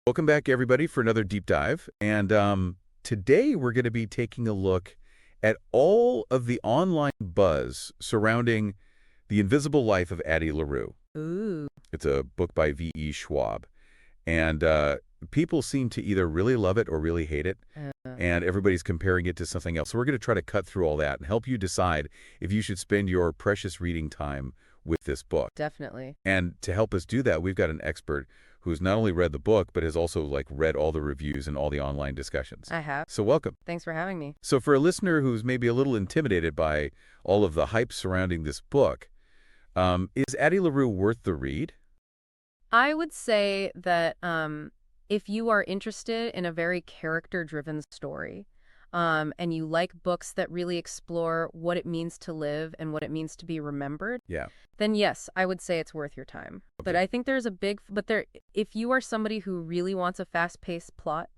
Welcome back, everybody, for another deep dive. And today we're going to be taking a look at all of the online buzz surrounding The Invisible Life of Addie LaRue. Ooh. It's a book by V.E. Schwab. And people seem to either really love it or really hate it. And everybody's comparing it to something else. So we're going to try to cut through all that and help you decide if you should spend your precious reading time with this book. Definitely. And to help us do that, we've got an expert who's not only read the book, but has also read all the reviews and all the online discussions. I have. So welcome. Thanks for having me. So for a listener who's maybe a little intimidated by all of the hype surrounding this book, is Addie LaRue worth the read? I would say that if you are interested in a very character-driven story, and you like books that really explore what it means to live and what it means to be remembered, then yes, I would say it's worth your time. Okay. But I think there's if you are somebody who really wants a fast-paced plot,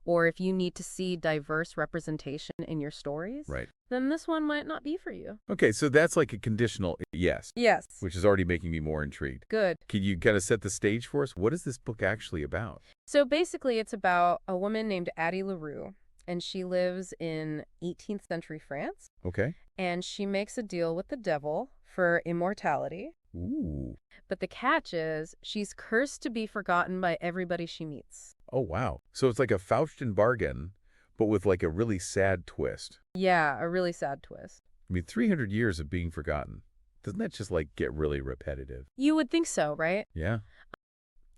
or if you need to see diverse representation in your stories, then this one might not be for you. Okay, so that's like a conditional yes. Yes. Which is already making me more intrigued. Good. Can you kind of set the stage for us? What is this book actually about? So basically, it's about a woman named Addie LaRue, and she lives in 18th century France. Okay. And she makes a deal with the devil for immortality. Ooh. But the catch is she's cursed to be forgotten by everybody she meets. Oh, wow. So it's like a Faustian bargain, but with like a really sad twist. Yeah, a really sad twist. I mean, 300 years of being forgotten. Doesn't that just get really repetitive? You would think so, right? Yeah.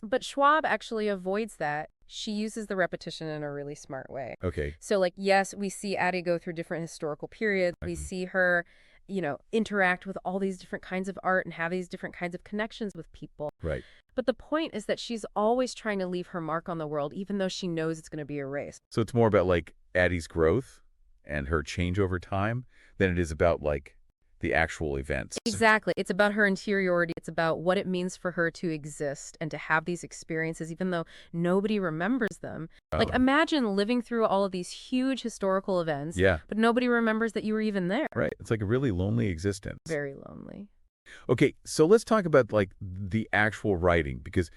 But Schwab actually avoids that. She uses the repetition in a really smart way. Okay. So, yes, we see Addie go through different historical periods. We see her, interact with all these different kinds of art and have these different kinds of connections with people. Right. But the point is that she's always trying to leave her mark on the world, even though she knows it's going to be erased. So it's more about Addie's growth and her change over time than it is about the actual events. Exactly. It's about her interiority. It's about what it means for her to exist and to have these experiences, even though nobody remembers them. Imagine living through all of these huge historical events, but nobody remembers that you were even there. Right. It's like a really lonely existence. Very lonely. Okay, so let's talk about the actual writing, because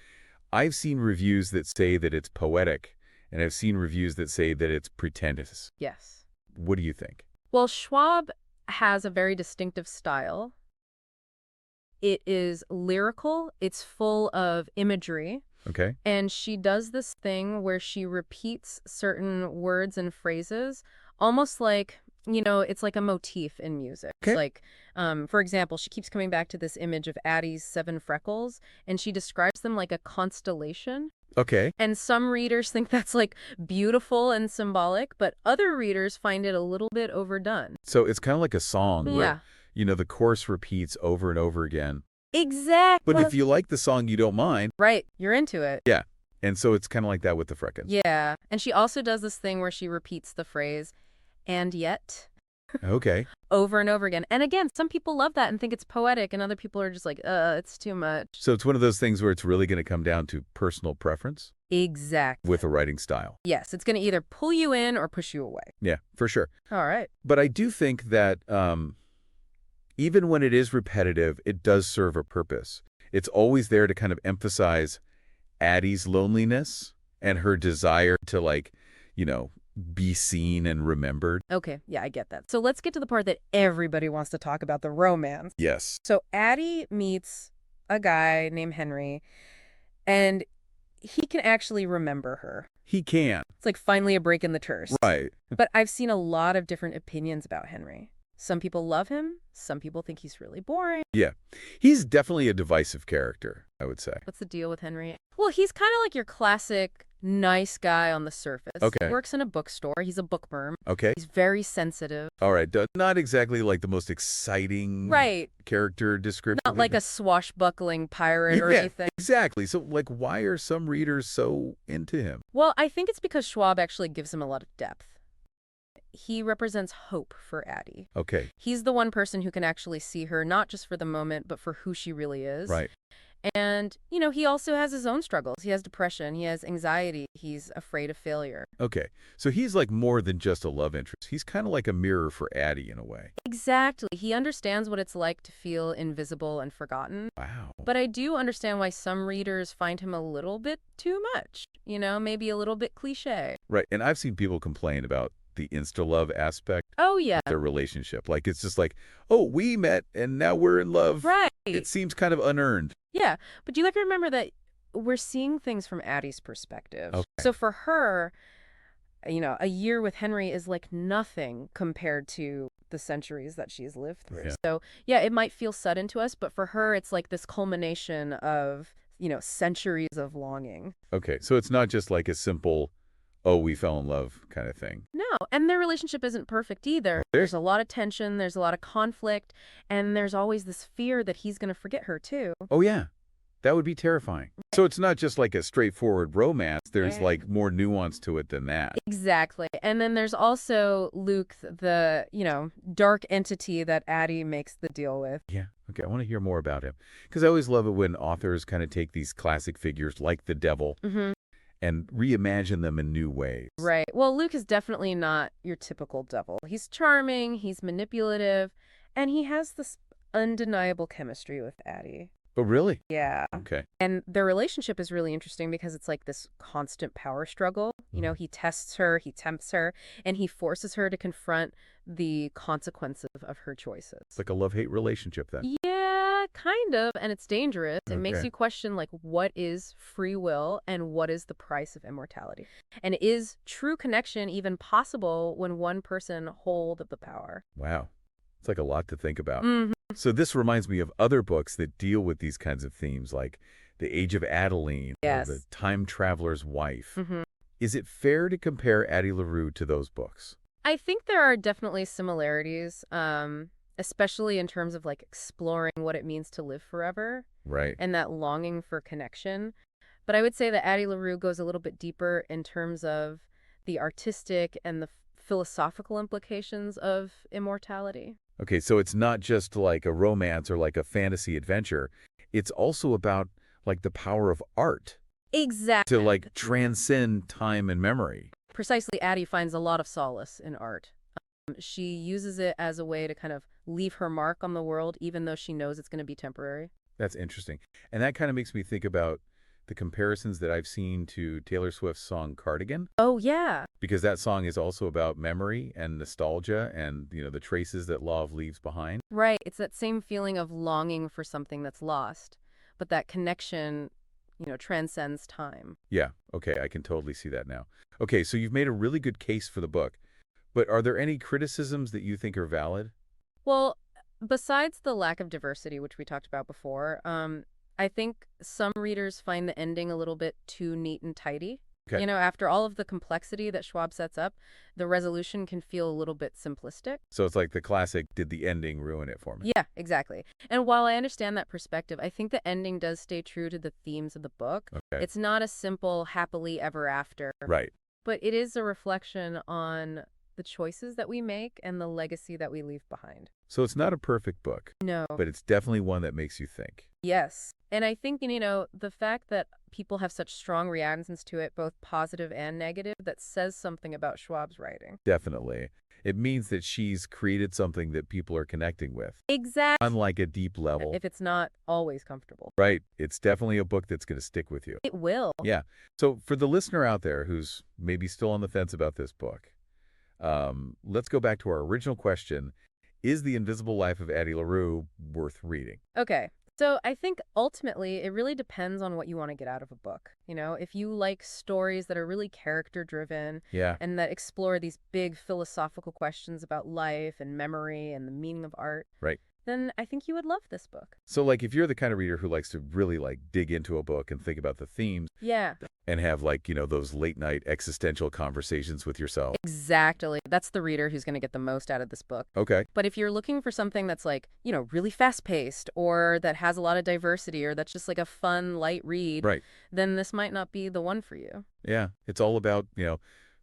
I've seen reviews that say that it's poetic, and I've seen reviews that say that it's pretentious. Yes. What do you think? Well, Schwab has a very distinctive style. It is lyrical. It's full of imagery. Okay. And she does this thing where she repeats certain words and phrases, almost like, it's like a motif in music. Okay. It's for example, she keeps coming back to this image of Addie's 7 freckles, and she describes them like a constellation. Okay. And some readers think that's beautiful and symbolic, but other readers find it a little bit overdone. So it's kind of like a song Yeah. where, the chorus repeats over and over again. Exactly. But if you like the song, you don't mind. Right. You're into it. Yeah. And so it's kind of like that with the freckles. Yeah. And she also does this thing where she repeats the phrase, "and yet," Okay. over and over again. And again, some people love that and think it's poetic, and other people are just it's too much. So it's one of those things where it's really going to come down to personal preference? Exactly. With a writing style. Yes. It's going to either pull you in or push you away. Yeah, for sure. All right. But I do think that even when it is repetitive, it does serve a purpose. It's always there to kind of emphasize Addie's loneliness and her desire to be seen and remembered. Okay, yeah, I get that. So let's get to the part that everybody wants to talk about, the romance. Yes. So Addie meets a guy named Henry, and he can actually remember her. He can. It's finally a break in the terse. Right. But I've seen a lot of different opinions about Henry. Some people love him. Some people think he's really boring. Yeah. He's definitely a divisive character, I would say. What's the deal with Henry? Well, he's kind of like your classic nice guy on the surface. Okay. Works in a bookstore. He's a bookworm. Okay. He's very sensitive. All right. Not exactly the most exciting character description. Not like a swashbuckling pirate or anything. Exactly. So, why are some readers so into him? Well, I think it's because Schwab actually gives him a lot of depth. He represents hope for Addie. Okay. He's the one person who can actually see her, not just for the moment, but for who she really is. Right. And, he also has his own struggles. He has depression, he has anxiety, he's afraid of failure. Okay, so he's like more than just a love interest. He's kind of like a mirror for Addie in a way. Exactly. He understands what it's like to feel invisible and forgotten. Wow. But I do understand why some readers find him a little bit too much, maybe a little bit cliche. Right, and I've seen people complain about the insta-love aspect Oh, yeah. of their relationship. Like, it's just like, oh, we met and now we're in love. Right. It seems kind of unearned. Yeah, but you remember that we're seeing things from Addie's perspective. Okay. So for her, a year with Henry is like nothing compared to the centuries that she's lived through. Yeah. So, yeah, it might feel sudden to us, but for her, it's like this culmination of, centuries of longing. Okay, so it's not just like a simple, oh, we fell in love kind of thing. No, and their relationship isn't perfect either. There's a lot of tension, there's a lot of conflict, and there's always this fear that he's going to forget her, too. Oh, yeah. That would be terrifying. So it's not just like a straightforward romance. There's like more nuance to it than that. Exactly. And then there's also Luke, the, dark entity that Addie makes the deal with. Yeah. Okay, I want to hear more about him. Because I always love it when authors kind of take these classic figures like the devil and reimagine them in new ways. Right. Well, Luke is definitely not your typical devil. He's charming, he's manipulative, and he has this undeniable chemistry with Addie. Oh, really? Yeah. Okay. And their relationship is really interesting because it's like this constant power struggle. He tests her, he tempts her, and he forces her to confront the consequences of her choices. It's like a love-hate relationship then. Yeah, kind of. And it's dangerous. It makes Okay. you question, like, what is free will and what is the price of immortality? And is true connection even possible when one person holds the power? Wow. It's like a lot to think about. Mhm. So this reminds me of other books that deal with these kinds of themes, like The Age of Adaline Yes. or The Time Traveler's Wife. Mhm. Is it fair to compare Addie LaRue to those books? I think there are definitely similarities, especially in terms of like exploring what it means to live forever Right. and that longing for connection. But I would say that Addie LaRue goes a little bit deeper in terms of the artistic and the philosophical implications of immortality. Okay, so it's not just like a romance or like a fantasy adventure. It's also about like the power of art Exactly. to like transcend time and memory. Precisely, Addie finds a lot of solace in art. She uses it as a way to kind of leave her mark on the world, even though she knows it's going to be temporary. That's interesting. And that kind of makes me think about the comparisons that I've seen to Taylor Swift's song Cardigan, Oh, yeah. because that song is also about memory and nostalgia and, the traces that love leaves behind. Right. It's that same feeling of longing for something that's lost, but that connection, transcends time. Yeah, okay, I can totally see that now. Okay, so you've made a really good case for the book, but are there any criticisms that you think are valid? Well, besides the lack of diversity, which we talked about before, I think some readers find the ending a little bit too neat and tidy. Okay. After all of the complexity that Schwab sets up, the resolution can feel a little bit simplistic. So it's like the classic, did the ending ruin it for me? Yeah, exactly. And while I understand that perspective, I think the ending does stay true to the themes of the book. Okay. It's not a simple happily ever after, Right. but it is a reflection on the choices that we make and the legacy that we leave behind. So it's not a perfect book, No. but it's definitely one that makes you think. Yes. And I think, the fact that people have such strong reactions to it, both positive and negative, that says something about Schwab's writing. Definitely. It means that she's created something that people are connecting with, Exactly. on like a deep level. If it's not always comfortable. Right. It's definitely a book that's going to stick with you. It will. Yeah. So for the listener out there who's maybe still on the fence about this book, let's go back to our original question. Is The Invisible Life of Addie LaRue worth reading? Okay. So I think ultimately it really depends on what you want to get out of a book. If you like stories that are really character driven Yeah. and that explore these big philosophical questions about life and memory and the meaning of art, Right. then I think you would love this book. So like if you're the kind of reader who likes to really like dig into a book and think about the themes Yeah, and have like, those late night existential conversations with yourself. exactly. That's the reader who's going to get the most out of this book. Okay. But if you're looking for something that's like, really fast paced or that has a lot of diversity or that's just like a fun, light read, Right. then this might not be the one for you. Yeah. It's all about,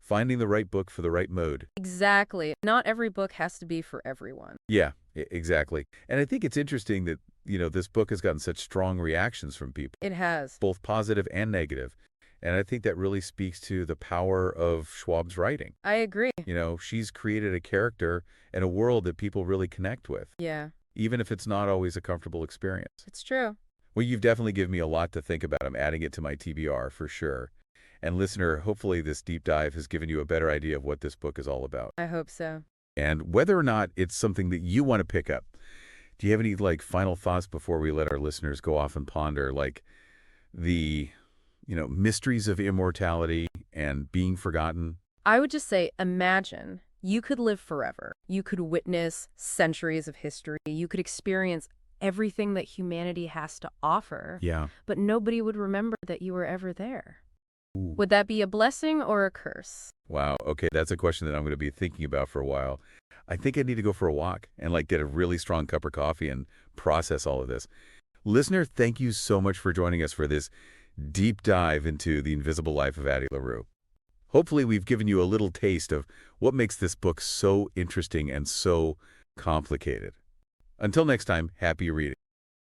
finding the right book for the right mood. Exactly. Not every book has to be for everyone. Yeah, exactly. And I think it's interesting that, this book has gotten such strong reactions from people, It has. both positive and negative. And I think that really speaks to the power of Schwab's writing. I agree. She's created a character and a world that people really connect with, Yeah, even if it's not always a comfortable experience. it's true. Well, you've definitely given me a lot to think about. I'm adding it to my TBR for sure. And listener, hopefully this deep dive has given you a better idea of what this book is all about. I hope so. And whether or not it's something that you want to pick up. Do you have any final thoughts before we let our listeners go off and ponder the mysteries of immortality and being forgotten? I would just say, imagine you could live forever. You could witness centuries of history. You could experience everything that humanity has to offer. Yeah. But nobody would remember that you were ever there. Ooh. Would that be a blessing or a curse? Wow. Okay, that's a question that I'm going to be thinking about for a while. I think I need to go for a walk and get a really strong cup of coffee and process all of this. Listener, thank you so much for joining us for this deep dive into the invisible life of Addie LaRue. Hopefully we've given you a little taste of what makes this book so interesting and so complicated. Until next time, happy reading.